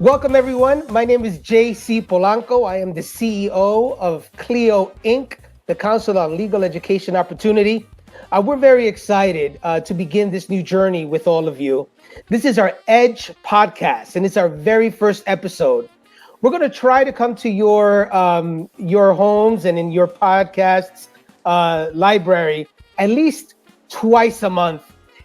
Welcome, everyone. My name is J.C. Polanco. I am the CEO of CLEO Inc., the Council on Legal Education Opportunity. We're very excited to begin this new journey with all of you. This is our EDGE podcast, and it's our very first episode. We're going to try to come to your homes and in your podcasts library at least twice a month.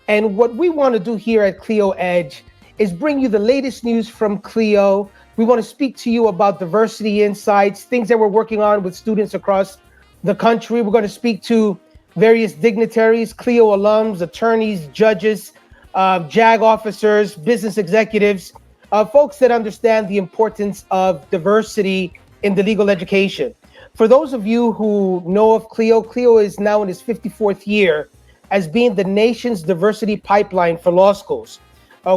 And what we want to do here at CLEO EDGE is bring you the latest news from CLEO. We want to speak to you about diversity insights, things that we're working on with students across the country. We're going to speak to various dignitaries, CLEO alums, attorneys, judges, JAG officers, business executives, folks that understand the importance of diversity in the legal education. For those of you who know of CLEO, CLEO is now in its 54th year as being the nation's diversity pipeline for law schools.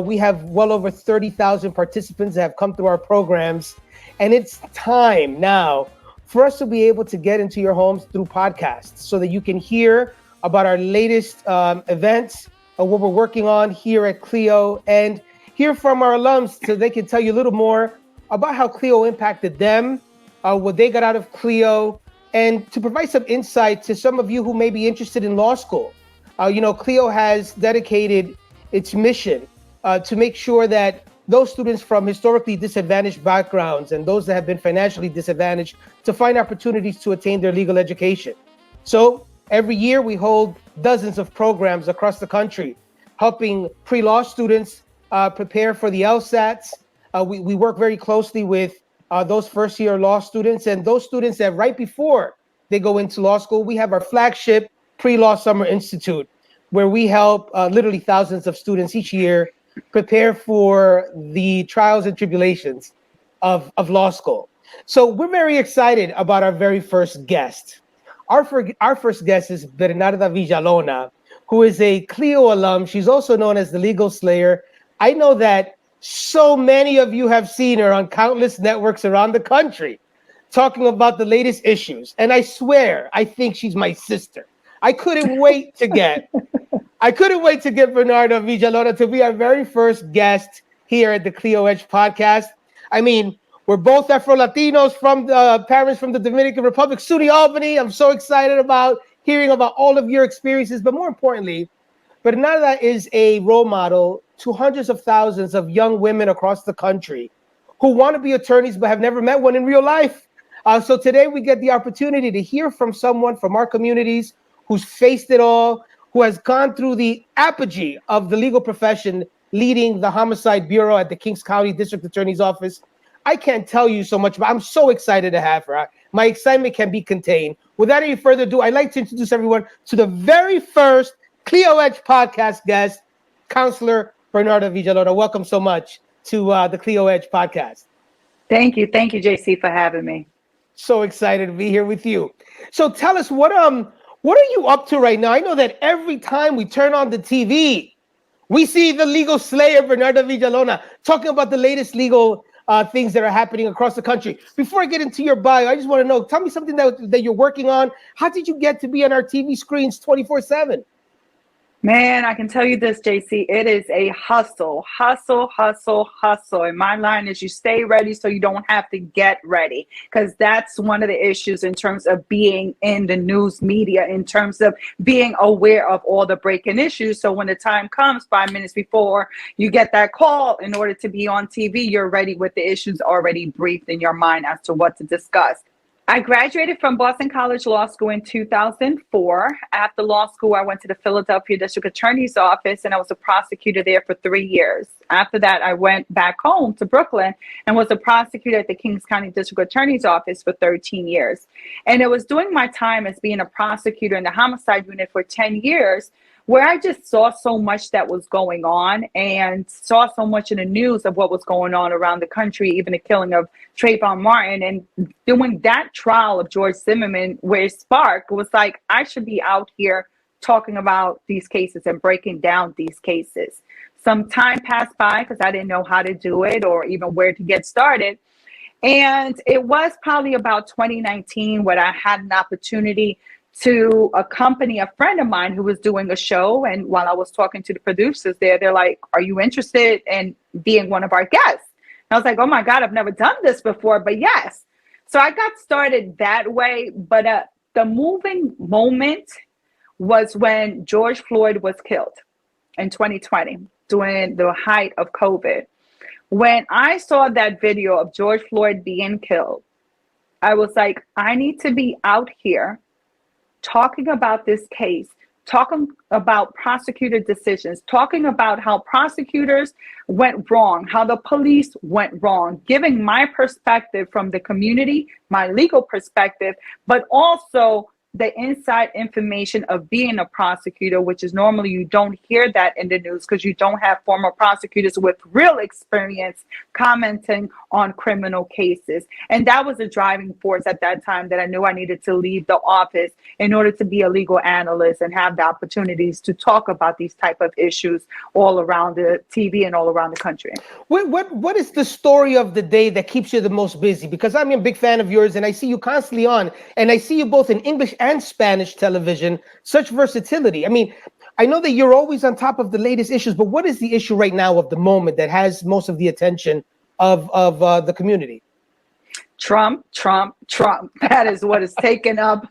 We have well over 30,000 participants that have come through our programs, and it's time now for us to be able to get into your homes through podcasts so that you can hear about our latest events, what we're working on here at CLEO, and hear from our alums so they can tell you a little more about how CLEO impacted them, what they got out of CLEO, and to provide some insight to some of you who may be interested in law school. CLEO has dedicated its mission to make sure that those students from historically disadvantaged backgrounds and those that have been financially disadvantaged to find opportunities to attain their legal education. So every year we hold dozens of programs across the country, helping pre-law students prepare for the LSATs. We work very closely with those first-year law students and those students that right before they go into law school. We have our flagship Pre-Law Summer Institute, where we help literally thousands of students each year prepare for the trials and tribulations of law school. So we're very excited about our very first guest. Our first guest is Bernarda Villalona, who is a CLEO alum. She's also known as the Legal Slayer. I know that so many of you have seen her on countless networks around the country talking about the latest issues. And I swear, I think she's my sister. I couldn't wait to get Bernarda Villalona to be our very first guest here at the CLEO EDGE podcast. I mean, we're both Afro-Latinos from the parents from the Dominican Republic, SUNY Albany. I'm so excited about hearing about all of your experiences. But more importantly, Bernarda is a role model to hundreds of thousands of young women across the country who want to be attorneys but have never met one in real life. So today we get the opportunity to hear from someone from our communities who's faced it all, who has gone through the apogee of the legal profession, leading the Homicide Bureau at the Kings County District Attorney's Office. I can't tell you so much, but I'm so excited to have her. My excitement can be contained. Without any further ado, I'd like to introduce everyone to the very first CLEO EDGE podcast guest, Counselor Bernarda Villalona. Welcome so much to the CLEO EDGE podcast. Thank you, JC, for having me. So excited to be here with you. So tell us, what are you up to right now? I know that every time we turn on the TV, we see the legal slayer, Bernarda Villalona, talking about the latest legal things that are happening across the country. Before I get into your bio, I just want to know, tell me something that you're working on. How did you get to be on our TV screens 24/7? Man, I can tell you this, JC, it is a hustle. And my line is you stay ready so you don't have to get ready, because that's one of the issues in terms of being in the news media, in terms of being aware of all the breaking issues. So when the time comes 5 minutes before you get that call, in order to be on TV, you're ready with the issues already briefed in your mind as to what to discuss. I graduated from Boston College Law School in 2004. After law school, I went to the Philadelphia District Attorney's Office, and I was a prosecutor there for 3 years. After that, I went back home to Brooklyn and was a prosecutor at the Kings County District Attorney's Office for 13 years. And it was during my time as being a prosecutor in the homicide unit for 10 years where I just saw so much that was going on and saw so much in the news of what was going on around the country, even the killing of Trayvon Martin. And doing that trial of George Zimmerman, where it sparked, was like, I should be out here talking about these cases and breaking down these cases. Some time passed by because I didn't know how to do it or even where to get started. And it was probably about 2019 when I had an opportunity to accompany a friend of mine who was doing a show. And while I was talking to the producers there, they're like, are you interested in being one of our guests? I was like, oh my God, I've never done this before, but yes. So I got started that way. But the moving moment was when George Floyd was killed in 2020 during the height of COVID. When I saw that video of George Floyd being killed, I was like, I need to be out here talking about this case, talking about prosecutor decisions, talking about how prosecutors went wrong, how the police went wrong, giving my perspective from the community, my legal perspective, but also the inside information of being a prosecutor, which is normally you don't hear that in the news because you don't have former prosecutors with real experience commenting on criminal cases. And that was a driving force at that time that I knew I needed to leave the office in order to be a legal analyst and have the opportunities to talk about these type of issues all around the TV and all around the country. What is the story of the day that keeps you the most busy? Because I'm a big fan of yours and I see you constantly on, and I see you both in English and Spanish television. Such versatility. I mean, I know that you're always on top of the latest issues, but what is the issue right now of the moment that has most of the attention of the community? Trump. That is what is taking up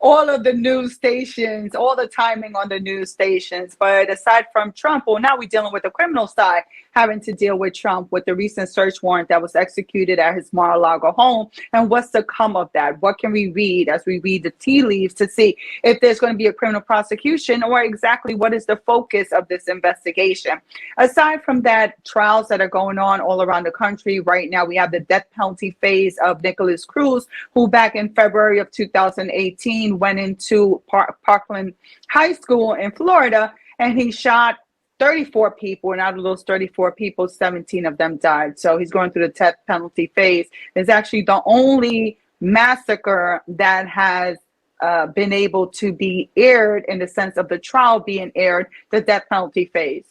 all of the news stations, all the timing on the news stations. But aside from Trump, well, now we're dealing with the criminal side, having to deal with Trump with the recent search warrant that was executed at his Mar-a-Lago home. And what's the come of that? What can we read as we read the tea leaves to see if there's going to be a criminal prosecution or exactly what is the focus of this investigation? Aside from that, trials that are going on all around the country right now, we have the death penalty phase of Nicholas Cruz, who back in February of 2018 went into Parkland High School in Florida, and he shot 34 people, and out of those 34 people, 17 of them died. So he's going through the death penalty phase. It's actually the only massacre that has been able to be aired in the sense of the trial being aired, the death penalty phase.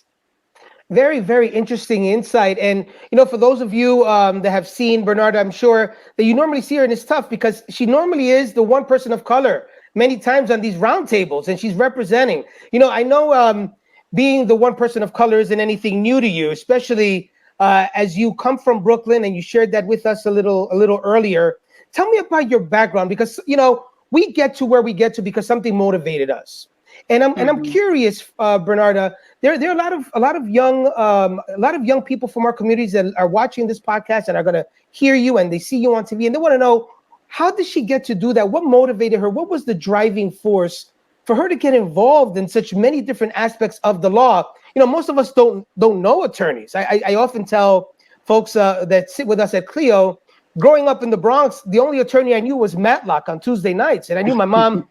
Very, very interesting insight. And, you know, for those of you that have seen Bernarda, I'm sure that you normally see her, and it's tough because she normally is the one person of color many times on these roundtables, and she's representing. You know, I know being the one person of color isn't anything new to you, especially as you come from Brooklyn and you shared that with us a little earlier. Tell me about your background, because, you know, we get to where we get to because something motivated us. And I'm curious, Bernarda. There are a lot of young people from our communities that are watching this podcast and are going to hear you, and they see you on TV, and they want to know, how did she get to do that? What motivated her? What was the driving force for her to get involved in such many different aspects of the law? You know, most of us don't know attorneys. I often tell folks that sit with us at CLEO, growing up in the Bronx, the only attorney I knew was Matlock on Tuesday nights. And I knew my mom,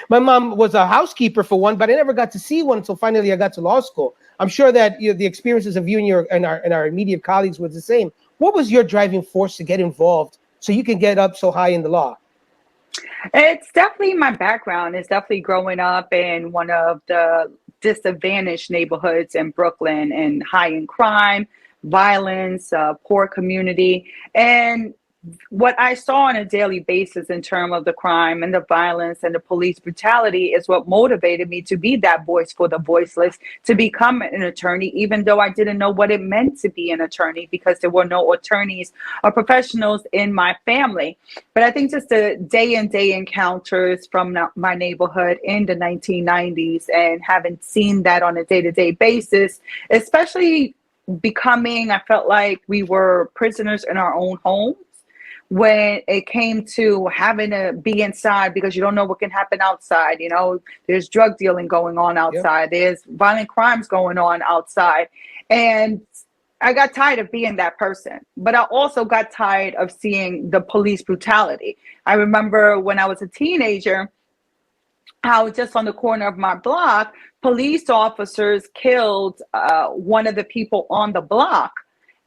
my mom was a housekeeper for one, but I never got to see one until finally I got to law school. I'm sure that the experiences of you and our immediate colleagues was the same. What was your driving force to get involved so you can get up so high in the law? It's definitely my background. It's definitely growing up in one of the disadvantaged neighborhoods in Brooklyn, and high in crime, violence, poor community. And what I saw on a daily basis in terms of the crime and the violence and the police brutality is what motivated me to be that voice for the voiceless, to become an attorney, even though I didn't know what it meant to be an attorney because there were no attorneys or professionals in my family. But I think just the day-in-day encounters from my neighborhood in the 1990s and having seen that on a day-to-day basis, especially I felt like we were prisoners in our own homes when it came to having to be inside because you don't know what can happen outside. You know, there's drug dealing going on outside. Yep. There's violent crimes going on outside. And I got tired of being that person, but I also got tired of seeing the police brutality. I remember when I was a teenager, how just on the corner of my block, police officers killed one of the people on the block.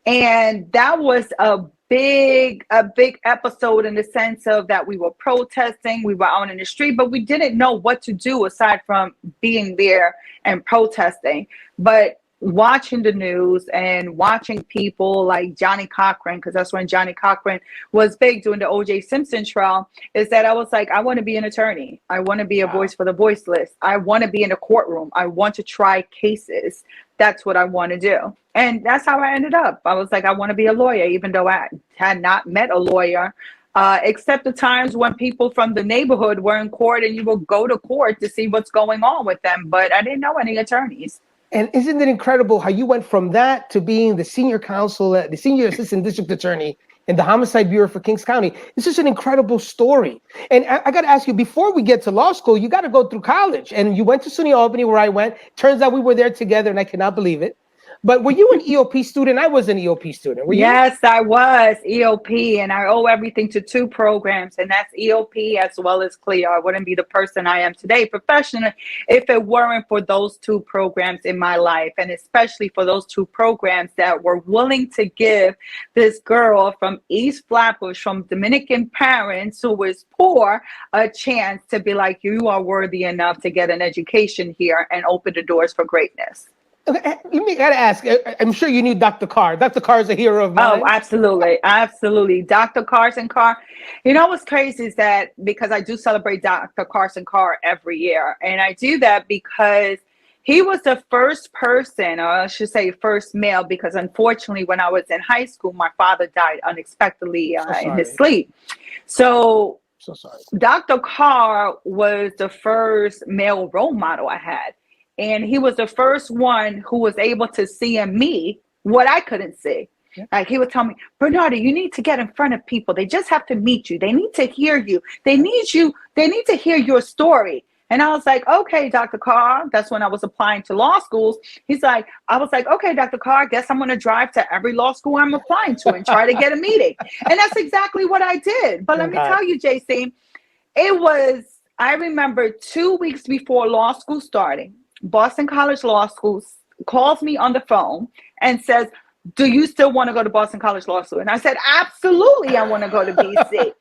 And that was a big episode in the sense of that we were protesting, we were out in the street, but we didn't know what to do aside from being there and protesting. But watching the news and watching people like Johnny Cochran, because that's when Johnny Cochran was big doing the O.J. Simpson trial, is that I was like, I want to be an attorney. I want to be a voice for the voiceless. I want to be in a courtroom. I want to try cases. that's what I want to do. And that's how I ended up. I was like, I want to be a lawyer, even though I had not met a lawyer, except the times when people from the neighborhood were in court and you would go to court to see what's going on with them. But I didn't know any attorneys. And isn't it incredible how you went from that to being the senior counsel, the senior assistant district attorney in the Homicide Bureau for Kings County? This is an incredible story. And I got to ask you, before we get to law school, you got to go through college. And you went to SUNY Albany, where I went. Turns out we were there together, and I cannot believe it. But were you an EOP student? I was an EOP student. Were you? Yes, I was EOP, and I owe everything to two programs, and that's EOP as well as CLEO. I wouldn't be the person I am today professionally if it weren't for those two programs in my life, and especially for those two programs that were willing to give this girl from East Flatbush, from Dominican parents who was poor, a chance to be like, you are worthy enough to get an education here and open the doors for greatness. Okay, you got to ask. I'm sure you knew Dr. Carr. Dr. Carr is a hero of mine. Oh, absolutely. Absolutely. Dr. Carson Carr. You know what's crazy is that because I do celebrate Dr. Carson Carr every year. And I do that because he was the first person, or I should say first male, because unfortunately when I was in high school, my father died unexpectedly in his sleep. So sorry. Dr. Carr was the first male role model I had. And he was the first one who was able to see in me what I couldn't see. Yeah. Like he would tell me, Bernarda, you need to get in front of people. They just have to meet you. They need to hear you. They need you. They need to hear your story. And I was like, okay, Dr. Carr. That's when I was applying to law schools. I was like, okay, Dr. Carr, I guess I'm going to drive to every law school I'm applying to and try to get a meeting. And that's exactly what I did. But let me tell you, JC, I remember 2 weeks before law school starting, Boston College Law School calls me on the phone and says, do you still want to go to Boston College Law School? And I said, absolutely, I want to go to BC.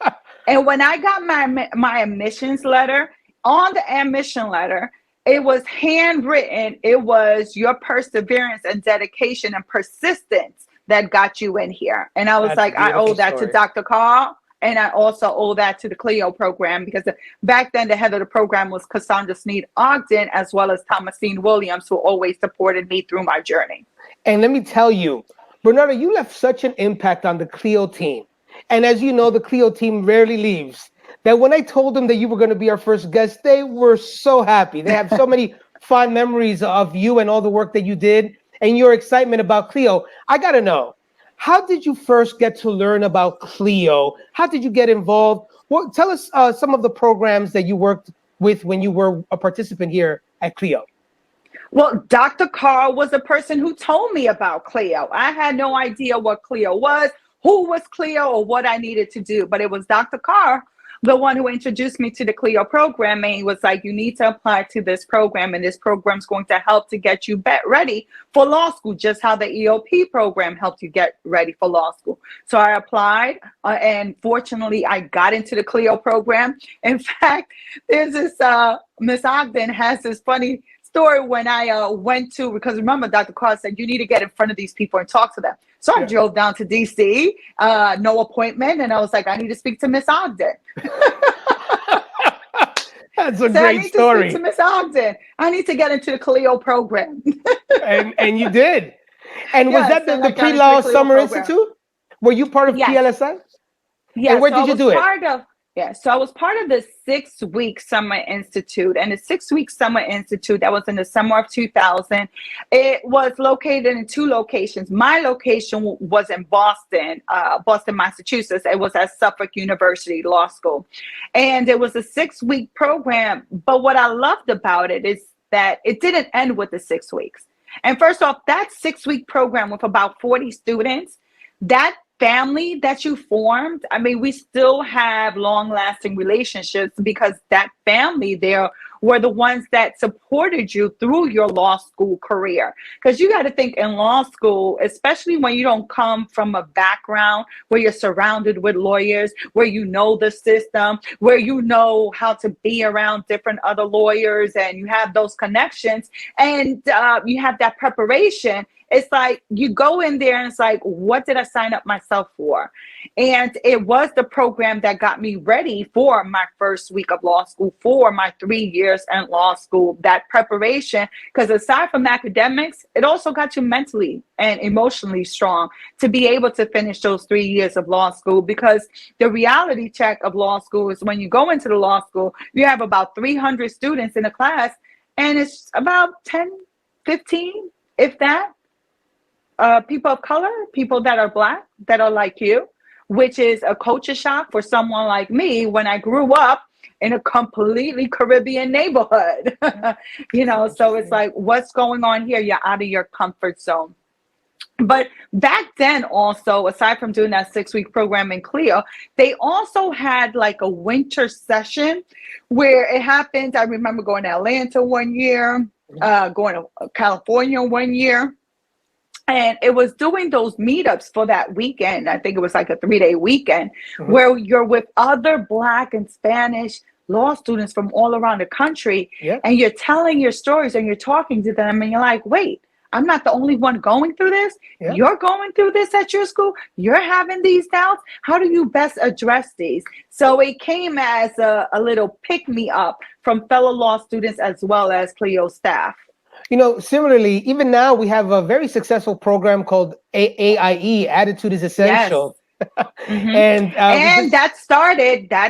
And when I got my admissions letter, on the admission letter, it was handwritten. It was your perseverance and dedication and persistence that got you in here. And I was like, I owe that to Dr. Carr. And I also owe that to the CLEO program because back then the head of the program was Cassandra Sneed Ogden, as well as Thomasine Williams, who always supported me through my journey. And let me tell you, Bernarda, you left such an impact on the CLEO team. And as you know, the CLEO team rarely leaves. That when I told them that you were going to be our first guest, they were so happy. They have so many fond memories of you and all the work that you did and your excitement about CLEO. I got to know, how did you first get to learn about CLEO? How did you get involved? Well, tell us some of the programs that you worked with when you were a participant here at CLEO. Well, Dr. Carr was the person who told me about CLEO. I had no idea what CLEO was, who was CLEO, or what I needed to do. But it was Dr. Carr, the one who introduced me to the CLEO program, and he was like, you need to apply to this program, and this program is going to help to get you ready for law school, just how the EOP program helped you get ready for law school. So I applied, and fortunately, I got into the CLEO program. In fact, there's this, Miss Ogden has this funny story when I went to, because remember, Dr. Carr said, you need to get in front of these people and talk to them. So I drove down to DC, no appointment. And I was like, I need to speak to Miss Ogden. That's a great story. To speak to Miss Ogden. I need to get into the CLEO program. and you did. And was that the Pre-Law Summer Institute? Were you part of PLSI? Yes. And where did you do it? So I was part of the 6-week Summer Institute, and the 6-week Summer Institute, that was in the summer of 2000. It was located in 2 locations. My location was in Boston, Massachusetts. It was at Suffolk University Law School. And it was a 6-week program. But what I loved about it is that it didn't end with the 6 weeks. And first off, that 6-week program with about 40 students, that family that you formed, I mean, we still have long-lasting relationships because that family there were the ones that supported you through your law school career. Because you got to think in law school, especially when you don't come from a background where you're surrounded with lawyers, where you know the system, where you know how to be around different other lawyers, and you have those connections, and you have that preparation. it's like you go in there and it's like, what did I sign up myself for? And it was the program that got me ready for my first week of law school, for my 3 years in law school, that preparation. Because aside from academics, it also got you mentally and emotionally strong to be able to finish those 3 years of law school. Because the reality check of law school is when you go into the law school, you have about 300 students in a class, and it's about 10, 15, if that, people of color, people that are Black, that are like you, which is a culture shock for someone like me when I grew up in a completely Caribbean neighborhood. So it's like, what's going on here? You're out of your comfort zone. But back then also, aside from doing that 6-week program in CLEO, they also had like a winter session where it happened. I remember going to Atlanta one year, going to California one year. And it was doing those meetups for that weekend. I think it was like a 3-day weekend where you're with other Black and Spanish law students from all around the country. And you're telling your stories and you're talking to them and you're like, wait, I'm not the only one going through this. You're going through this at your school. You're having these doubts. How do you best address these? So it came as a little pick-me-up from fellow law students as well as CLEO staff. Similarly, even now we have a very successful program called AIE, Attitude is Essential. And that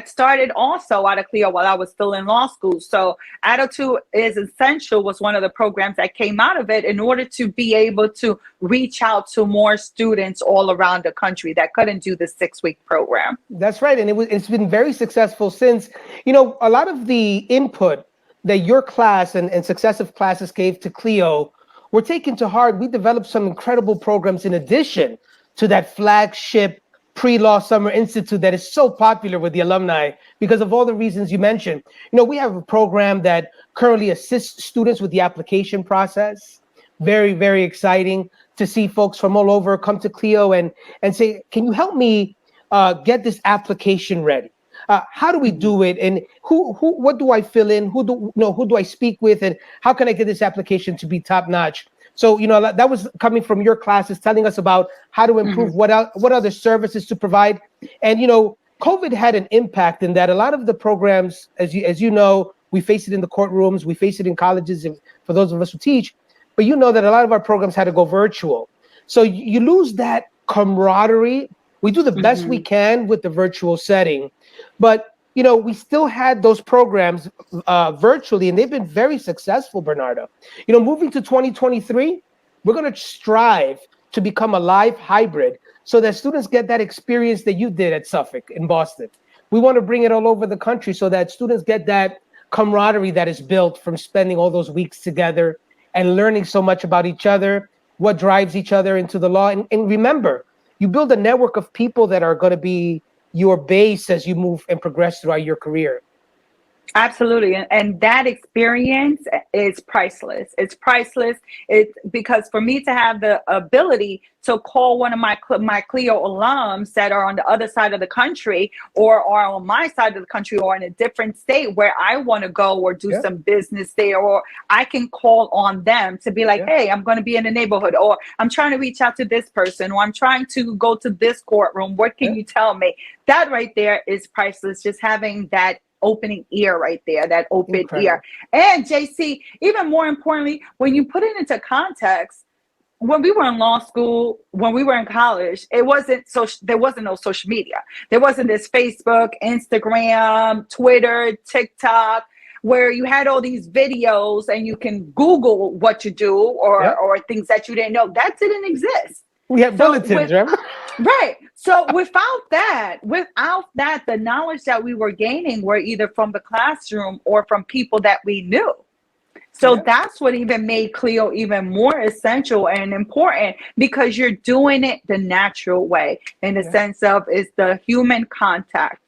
started also out of CLEO while I was still in law school. So Attitude is Essential was one of the programs that came out of it in order to be able to reach out to more students all around the country that couldn't do the 6-week program. That's right. And it's been very successful since, a lot of the input that your class and successive classes gave to CLEO were taken to heart. We developed some incredible programs in addition to that flagship pre-law summer institute that is so popular with the alumni because of all the reasons you mentioned. We have a program that currently assists students with the application process. Very, very exciting to see folks from all over come to CLEO and say, can you help me get this application ready? How do we do it? And what do I fill in? Who do I speak with? And how can I get this application to be top notch? So, that was coming from your classes, telling us about how to improve, what other services to provide. And, COVID had an impact in that a lot of the programs, as you know, we face it in the courtrooms, we face it in colleges, and for those of us who teach, but that a lot of our programs had to go virtual. So you lose that camaraderie. We do the best we can with the virtual setting, but we still had those programs virtually, and they've been very successful, Bernarda. Moving to 2023, we're going to strive to become a live hybrid so that students get that experience that you did at Suffolk in Boston. We want to bring it all over the country so that students get that camaraderie that is built from spending all those weeks together and learning so much about each other, what drives each other into the law. And remember, you build a network of people that are going to be your base as you move and progress throughout your career. Absolutely. And that experience is priceless. It's priceless. It's because for me to have the ability to call one of my CLEO alums that are on the other side of the country or are on my side of the country or in a different state where I want to go or do some business there, or I can call on them to be like, hey, I'm going to be in the neighborhood, or I'm trying to reach out to this person, or I'm trying to go to this courtroom. What can you tell me? That right there is priceless. Just having that opening ear right there, that open ear. And JC, even more importantly, when you put it into context, when we were in law school, when we were in college, there wasn't no social media. There wasn't this Facebook, Instagram, Twitter, TikTok, where you had all these videos and you can Google what you do or things that you didn't know. That didn't exist. We had bulletins, remember? Right. So without that, the knowledge that we were gaining were either from the classroom or from people that we knew. So that's what even made CLEO even more essential and important, because you're doing it the natural way in the sense of it's the human contact.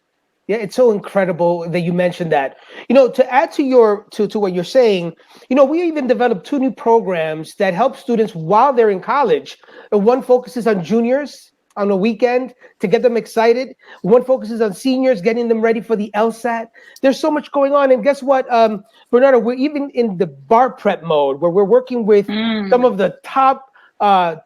Yeah, it's so incredible that you mentioned that. To add to what you're saying, we even developed 2 new programs that help students while they're in college. And one focuses on juniors on a weekend to get them excited. One focuses on seniors, getting them ready for the LSAT. There's so much going on. And guess what, Bernarda, we're even in the bar prep mode where we're working with some of the top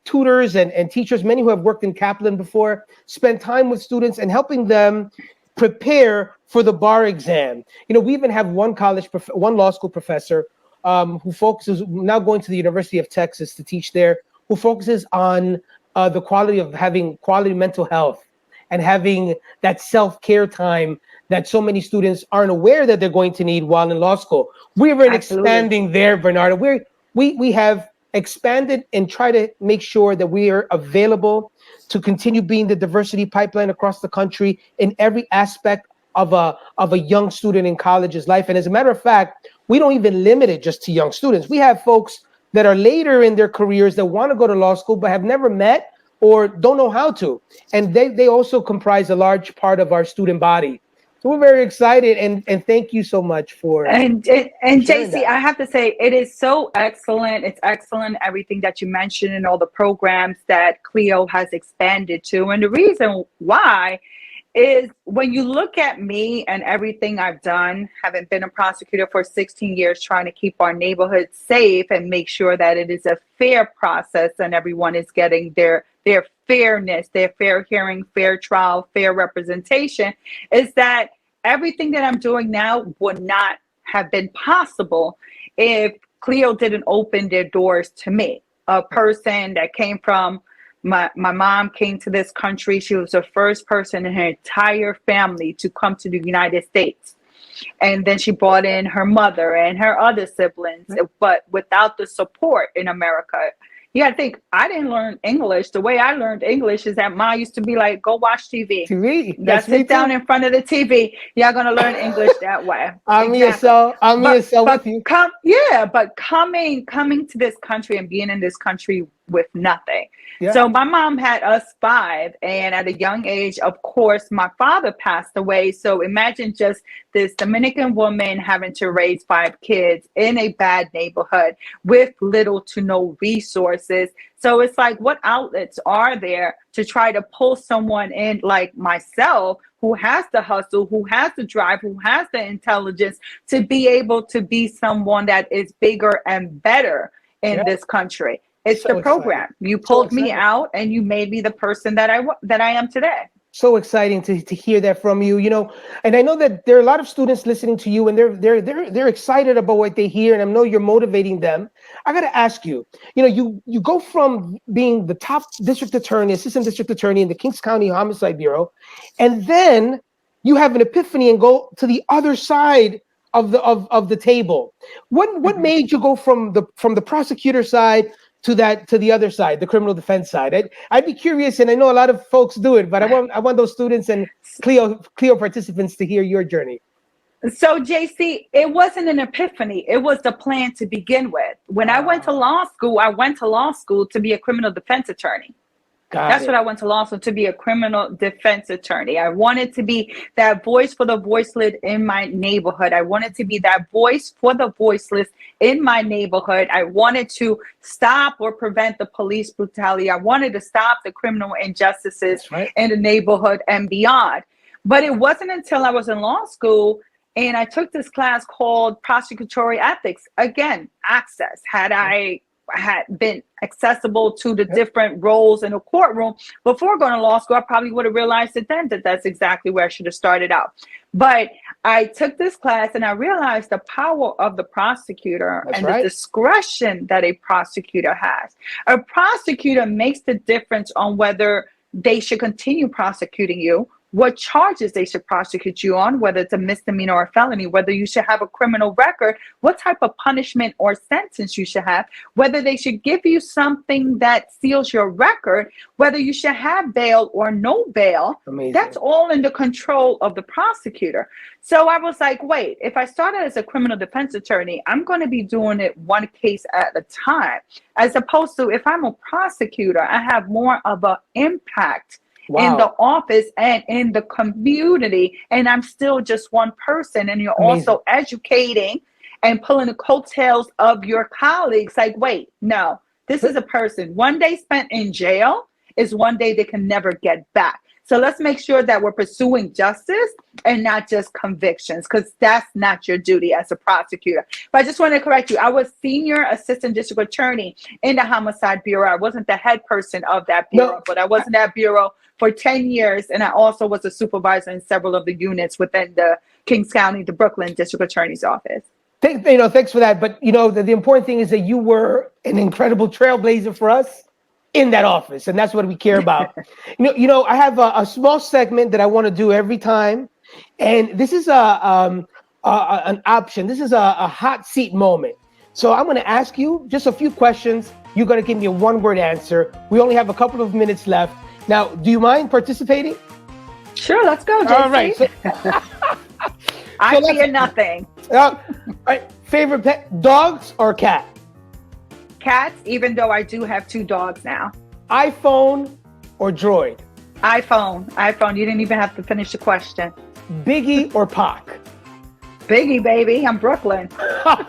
tutors and teachers, many who have worked in Kaplan before, spend time with students and helping them prepare for the bar exam. We even have one law school professor who focuses, now going to the University of Texas to teach there, who focuses on the quality of having quality mental health and having that self-care time that so many students aren't aware that they're going to need while in law school. We've been expanding there, Bernarda. We have expanded and try to make sure that we are available to continue being the diversity pipeline across the country in every aspect of a young student in college's life. And as a matter of fact, we don't even limit it just to young students. We have folks that are later in their careers that want to go to law school but have never met or don't know how to. And they also comprise a large part of our student body. So we're very excited, and thank you so much for and JC, that. I have to say it is so excellent. It's excellent everything that you mentioned and all the programs that CLEO has expanded to. And the reason why is when you look at me and everything I've done, having been a prosecutor for 16 years, trying to keep our neighborhood safe and make sure that it is a fair process and everyone is getting their fairness, their fair hearing, fair trial, fair representation, is that everything that I'm doing now would not have been possible if CLEO didn't open their doors to me. A person that came from, my mom came to this country. She was the first person in her entire family to come to the United States. And then she brought in her mother and her other siblings, but without the support in America. You gotta think, I didn't learn English. The way I learned English is that Ma used to be like, go watch TV. That's sit down in front of the TV. Y'all gonna learn English that way. I'm with you. But coming to this country and being in this country with nothing. Yeah. So my mom had us 5, and at a young age, of course, my father passed away. So imagine just this Dominican woman having to raise 5 kids in a bad neighborhood with little to no resources. So it's like, what outlets are there to try to pull someone in like myself, who has the hustle, who has the drive, who has the intelligence to be able to be someone that is bigger and better in this country? It's the program. You pulled me out and you made me the person that I am today. So exciting to hear that from you, and I know that there are a lot of students listening to you and they're excited about what they hear, and I know you're motivating them. I got to ask you, you go from being the top district attorney, assistant district attorney in the Kings County Homicide Bureau, and then you have an epiphany and go to the other side of the table. What made you go from the prosecutor side to the other side, the criminal defense side? I'd be curious, and I know a lot of folks do it, but I want those students and CLEO participants to hear your journey. So JC, it wasn't an epiphany. It was the plan to begin with. When I went to law school to be a criminal defense attorney. That's what I went to law school, to be a criminal defense attorney. I wanted to be that voice for the voiceless in my neighborhood. I wanted to be that voice for the voiceless in my neighborhood. I wanted to stop or prevent the police brutality. I wanted to stop the criminal injustices in the neighborhood and beyond. But it wasn't until I was in law school and I took this class called Prosecutorial Ethics. Again, access. Had I had been accessible to the different roles in a courtroom before going to law school, I probably would have realized it then that that's exactly where I should have started out. But I took this class and I realized the power of the prosecutor the discretion that a prosecutor has. A prosecutor makes the difference on whether they should continue prosecuting you, what charges they should prosecute you on, whether it's a misdemeanor or a felony, whether you should have a criminal record, what type of punishment or sentence you should have, whether they should give you something that seals your record, whether you should have bail or no bail. Amazing. That's all in the control of the prosecutor. So I was like, wait, if I started as a criminal defense attorney, I'm going to be doing it one case at a time, as opposed to if I'm a prosecutor, I have more of an impact in the office and in the community, and I'm still just one person, and you're also educating and pulling the coattails of your colleagues. Like, wait, no, this is a person. One day spent in jail is one day they can never get back. So let's make sure that we're pursuing justice and not just convictions, because that's not your duty as a prosecutor. But I just want to correct you. I was senior assistant district attorney in the homicide bureau. I wasn't the head person of that bureau, but I was in that bureau for 10 years. And I also was a supervisor in several of the units within the Kings County, the Brooklyn district attorney's office. Thanks for that. But, the important thing is that you were an incredible trailblazer for us in that office. And that's what we care about. I have a small segment that I want to do every time. And this is an option. This is a hot seat moment. So I'm going to ask you just a few questions. You're going to give me a one-word answer. We only have a couple of minutes left. Now, do you mind participating? Sure, let's go, JC. All right. I fear nothing. All right. Favorite pet, dogs or cat? Cats, even though I do have 2 dogs now. iPhone or Droid? iPhone. You didn't even have to finish the question. Biggie or Pac? Biggie, baby. I'm Brooklyn.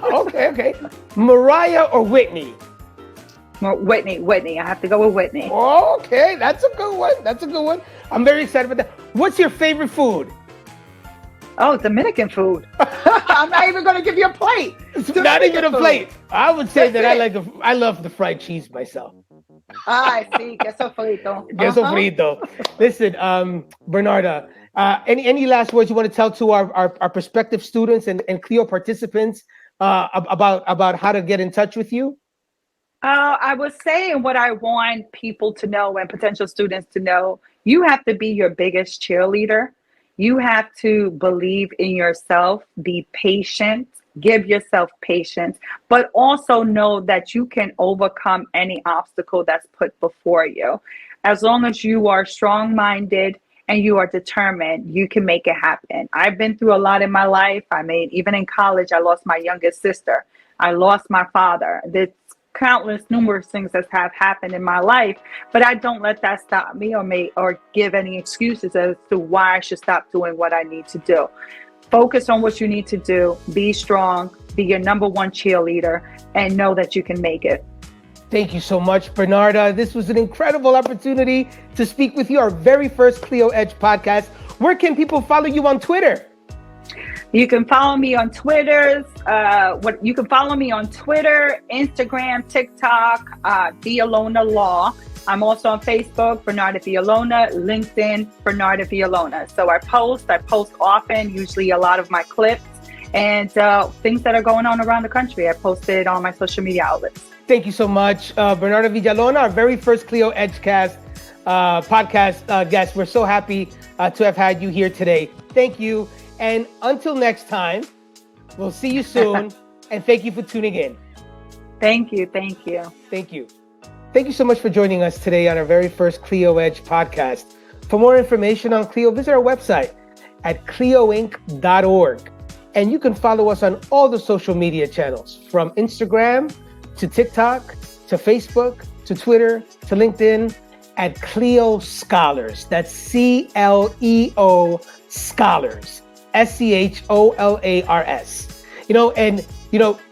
Okay. Mariah or Whitney? Whitney. I have to go with Whitney. Okay, that's a good one. I'm very excited about that. What's your favorite food? Oh, Dominican food. I'm not even going to give you a plate. Not even a plate. I would say that I love the fried cheese myself. Sí, queso frito. Queso frito. Listen, Bernarda, any last words you want to tell to our prospective students and CLEO participants about how to get in touch with you? I was saying what I want people to know and potential students to know. You have to be your biggest cheerleader. You have to believe in yourself, be patient, give yourself patience, but also know that you can overcome any obstacle that's put before you. As long as you are strong-minded and you are determined, you can make it happen. I've been through a lot in my life. Even in college, I lost my youngest sister. I lost my father. There's numerous things that have happened in my life, but I don't let that stop me or give any excuses as to why I should stop doing what I need to do. Focus on what you need to do. Be strong, be your number one cheerleader, and know that you can make it. Thank you so much, Bernarda. This was an incredible opportunity to speak with you, our very first CLEO Edge podcast. Where can people follow you on Twitter? You can follow me on Twitter. You can follow me on Twitter, Instagram, TikTok, Villalona Law. I'm also on Facebook, Bernarda Villalona, LinkedIn, Bernarda Villalona. So I post often, usually a lot of my clips and things that are going on around the country. I post it on my social media outlets. Thank you so much, Bernarda Villalona, our very first CLEO Edge podcast guest. We're so happy to have had you here today. Thank you. And until next time, we'll see you soon. And thank you for tuning in. Thank you. Thank you so much for joining us today on our very first CLEO Edge podcast. For more information on CLEO, visit our website at cleoinc.org. And you can follow us on all the social media channels, from Instagram to TikTok to Facebook to Twitter to LinkedIn at CLEO Scholars. That's CLEO Scholars. SCHOLARS.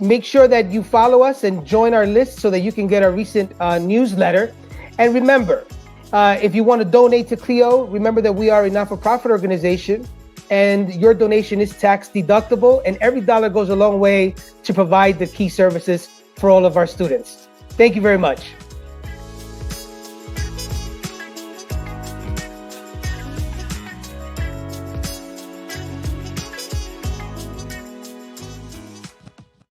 Make sure that you follow us and join our list so that you can get our recent newsletter. And remember, if you want to donate to CLEO, remember that we are a not-for-profit organization and your donation is tax deductible, and every dollar goes a long way to provide the key services for all of our students. Thank you very much.